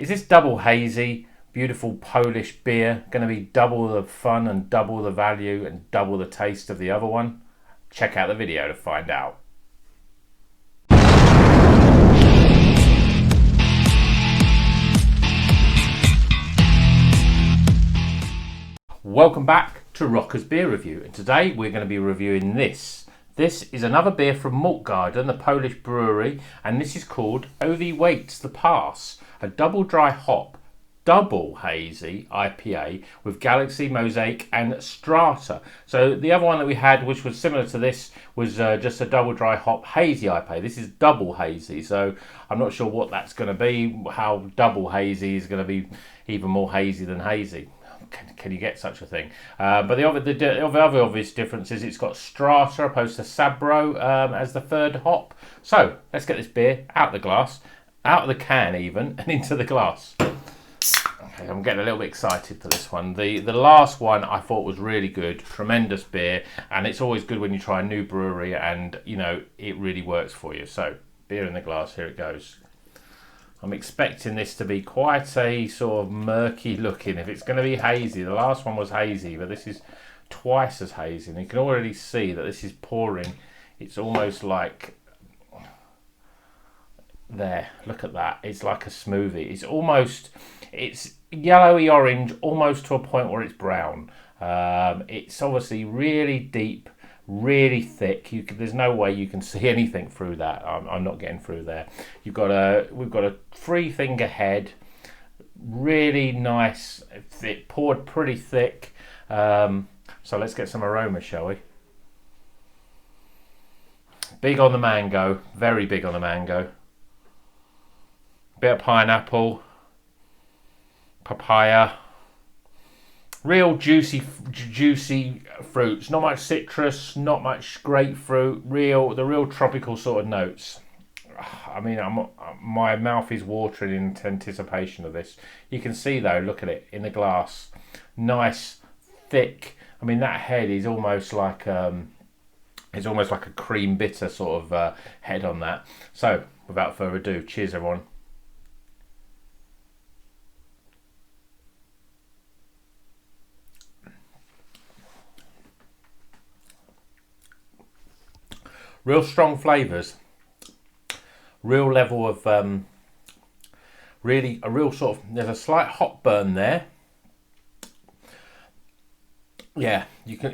Is this double hazy, beautiful Polish beer going to be double the fun and double the value and double the taste of the other one? Check out the video to find out. Welcome back to Rocker's Beer Review, and today we're going to be reviewing this. This is another beer from Maltgarden, the Polish brewery, and this is called Overweights the Pass, a double dry hop, double hazy IPA with Galaxy, Mosaic and Strata. So the other one that we had, which was similar to this, was just a double dry hop hazy IPA. This is double hazy, so I'm not sure what that's going to be, how double hazy is going to be even more hazy than hazy. Can you get such a thing? But the other obvious difference is it's got Strata opposed to Sabro as the third hop. So let's get this beer out of the glass, out of the can even, and into the glass. Okay, I'm getting a little bit excited for this one. The last one I thought was really good, tremendous beer, and it's always good when you try a new brewery and you know it really works for you. So beer in the glass, here it goes. I'm expecting this to be quite a sort of murky looking. If it's going to be hazy, the last one was hazy, but this is twice as hazy. And you can already see that this is pouring. It's almost like, there, look at that. It's like a smoothie. It's yellowy orange, almost to a point where it's brown. It's obviously really deep, really thick. There's no way you can see anything through that. I'm not getting through there. We've got a 3-finger head, really nice. It poured pretty thick. So let's get some aroma, shall we? Big on the mango, very big on the mango. Bit of pineapple, papaya. Real juicy fruits. Not much citrus, not much grapefruit. The real tropical sort of notes. I mean, my mouth is watering in anticipation of this. You can see though, look at it in the glass. Nice, thick. I mean, that head is almost like a cream bitter sort of head on that. So, without further ado, cheers everyone. Real strong flavours, real level of really a real sort of. There's a slight hop burn there. Yeah, you can.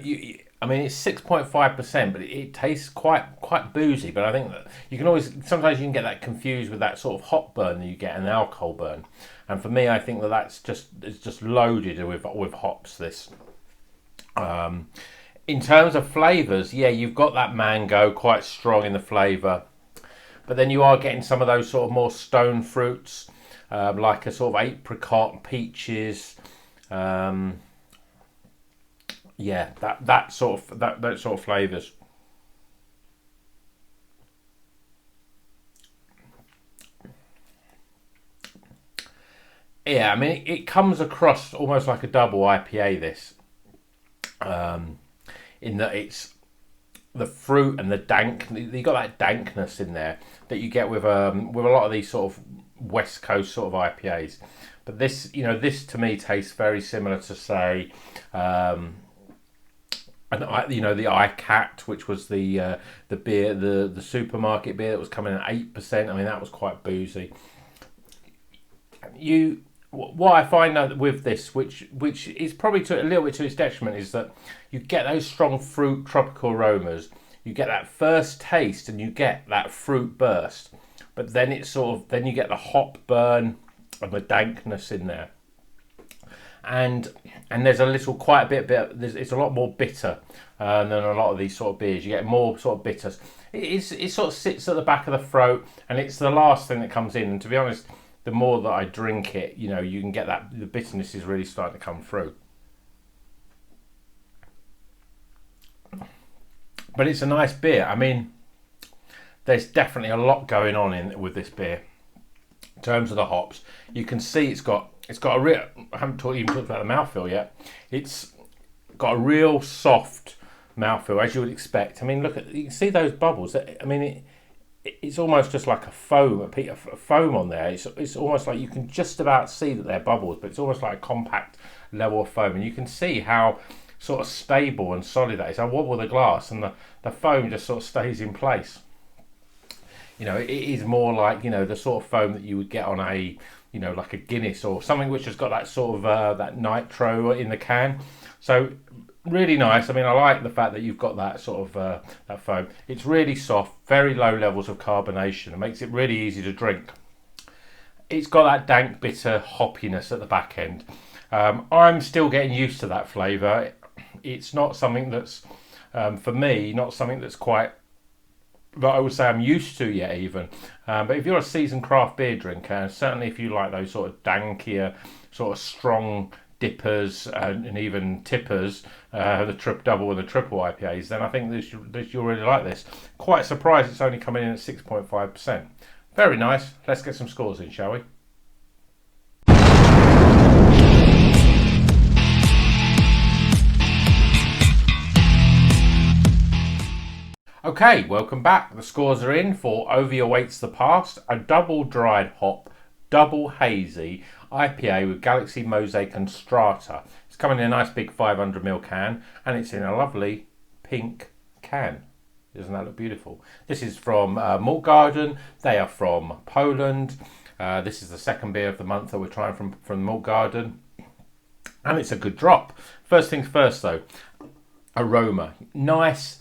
I mean, it's 6.5%, but it tastes quite boozy. But I think that you can always sometimes you can get that confused with that sort of hop burn that you get an alcohol burn. And for me, I think that it's just loaded with hops. This. In terms of flavours, yeah, you've got that mango quite strong in the flavour, but then you are getting some of those sort of more stone fruits, like a sort of apricot, peaches, yeah, that sort of flavours. Yeah, I mean it comes across almost like a double IPA. This. In that it's the fruit and the dank. You got that dankness in there that you get with a lot of these sort of West Coast sort of IPAs. But this, this to me tastes very similar to say, the iCat, which was the beer, the supermarket beer that was coming at 8%. I mean that was quite boozy. What I find out with this, which is probably a little bit to its detriment, is that you get those strong fruit tropical aromas. You get that first taste and you get that fruit burst, but then then you get the hop burn and the dankness in there, and there's quite a bit. It's a lot more bitter than a lot of these sort of beers. You get more sort of bitters. It sort of sits at the back of the throat, and it's the last thing that comes in. And to be honest, the more that I drink it, you can get that the bitterness is really starting to come through. But it's a nice beer. I mean, there's definitely a lot going on with this beer. In terms of the hops, you can see it's got a real. I haven't even talked about the mouthfeel yet. It's got a real soft mouthfeel, as you would expect. I mean, you can see those bubbles. I mean, it's almost just like a foam, a foam on there. It's almost like you can just about see that they're bubbles, but it's almost like a compact level of foam, and you can see how sort of stable and solid that is. I wobble the glass and the foam just sort of stays in place. You know, it is more like, you know, the sort of foam that you would get on a, you know, like a Guinness or something which has got that sort of that nitro in the can. So really nice. I mean, I like the fact that you've got that sort of that foam. It's really soft, very low levels of carbonation. It makes it really easy to drink. It's got that dank, bitter hoppiness at the back end. I'm still getting used to that flavour. It's not something that's, for me, not something that's quite, that I would say I'm used to yet even. But if you're a seasoned craft beer drinker, certainly if you like those sort of dankier, sort of strong dippers and even tippers, the double and the triple IPAs, then I think you'll really like this. Quite surprised it's only coming in at 6.5%. Very nice. Let's get some scores in, shall we? Okay, welcome back. The scores are in for Over Your Weights the Past, a double dried hop, double hazy IPA with Galaxy, Mosaic and Strata. It's coming in a nice big 500ml can, and it's in a lovely pink can. Doesn't that look beautiful? This is from Maltgarden. They are from Poland. This is the second beer of the month that we're trying from Maltgarden, and it's a good drop. First things first though, aroma. Nice,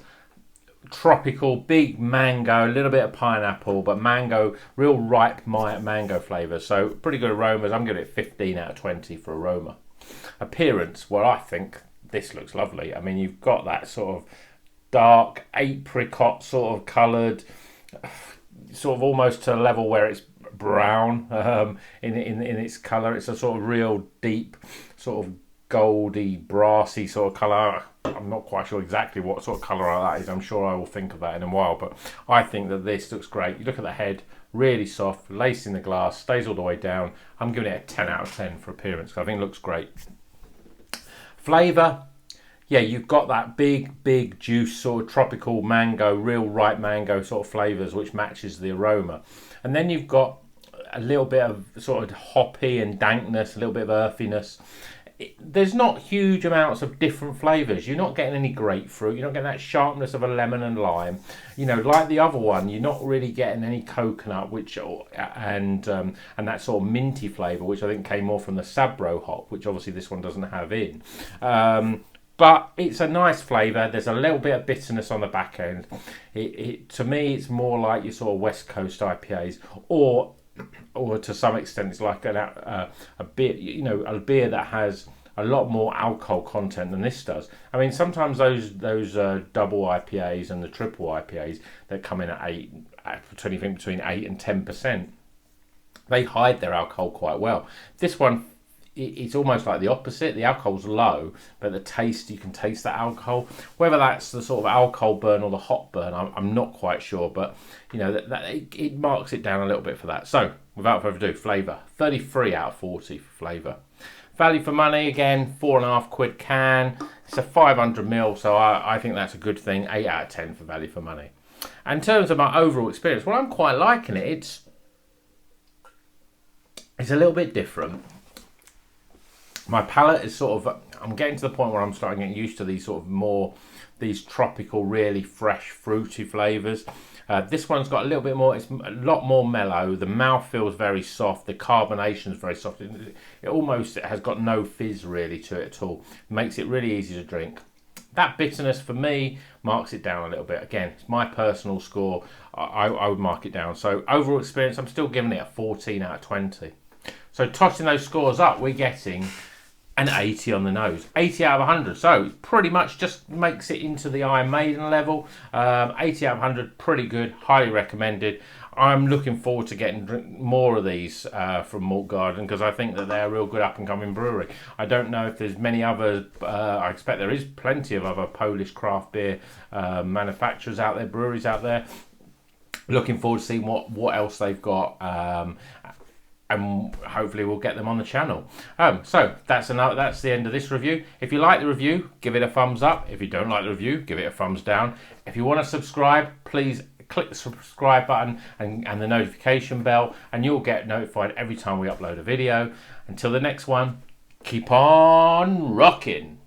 tropical, big mango, a little bit of pineapple, but mango, real ripe mango flavour. So pretty good aromas. I'm giving it 15 out of 20 for aroma. Appearance, well, I think this looks lovely. I mean, you've got that sort of dark apricot sort of coloured, sort of almost to a level where it's brown in its colour. It's a sort of real deep, sort of goldy, brassy sort of colour. I'm not quite sure exactly what sort of colour that is. I'm sure I will think of that in a while, but I think that this looks great. You look at the head, really soft, lace in the glass, stays all the way down. I'm giving it a 10 out of 10 for appearance, because I think it looks great. Flavour, yeah, you've got that big juice, sort of tropical mango, real ripe mango sort of flavours, which matches the aroma. And then you've got a little bit of sort of hoppy and dankness, a little bit of earthiness. There's not huge amounts of different flavours. You're not getting any grapefruit. You're not getting that sharpness of a lemon and lime. You know, like the other one, you're not really getting any coconut, and that sort of minty flavour, which I think came more from the Sabro hop, which obviously this one doesn't have in. But it's a nice flavour. There's a little bit of bitterness on the back end. To me, it's more like your sort of West Coast IPAs, or to some extent, it's like a beer, you know, a beer that has a lot more alcohol content than this does. I mean, sometimes those double IPAs and the triple IPAs that come in at anything between 8 and 10%, they hide their alcohol quite well. This one, it's almost like the opposite. The alcohol's low, but the taste, you can taste that alcohol. Whether that's the sort of alcohol burn or the hop burn, I'm not quite sure, but you know, it marks it down a little bit for that. So without further ado, flavour, 33 out of 40 for flavour. Value for money, again, £4.5 can. It's a 500ml, so I think that's a good thing. 8 out of 10 for value for money. And in terms of my overall experience, well, I'm quite liking it. It's a little bit different. My palate is sort of, I'm getting to the point where I'm starting to get used to these sort of these tropical, really fresh, fruity flavours. This one's got a little bit more, it's a lot more mellow. The mouth feels very soft. The carbonation is very soft. It has got no fizz really to it at all. It makes it really easy to drink. That bitterness for me marks it down a little bit. Again, it's my personal score. I would mark it down. So overall experience, I'm still giving it a 14 out of 20. So tossing those scores up, we're getting an 80 on the nose, 80 out of 100. So it pretty much just makes it into the Iron Maiden level. 80 out of 100, pretty good, highly recommended. I'm looking forward to getting more of these from Maltgarden, because I think that they're a real good up and coming brewery. I don't know if there's many other, I expect there is plenty of other Polish craft beer manufacturers out there, breweries out there. Looking forward to seeing what else they've got. And hopefully we'll get them on the channel. So that's the end of this review. If you like the review, give it a thumbs up. If you don't like the review, give it a thumbs down. If you want to subscribe, please click the subscribe button and the notification bell, and you'll get notified every time we upload a video. Until the next one, keep on rocking.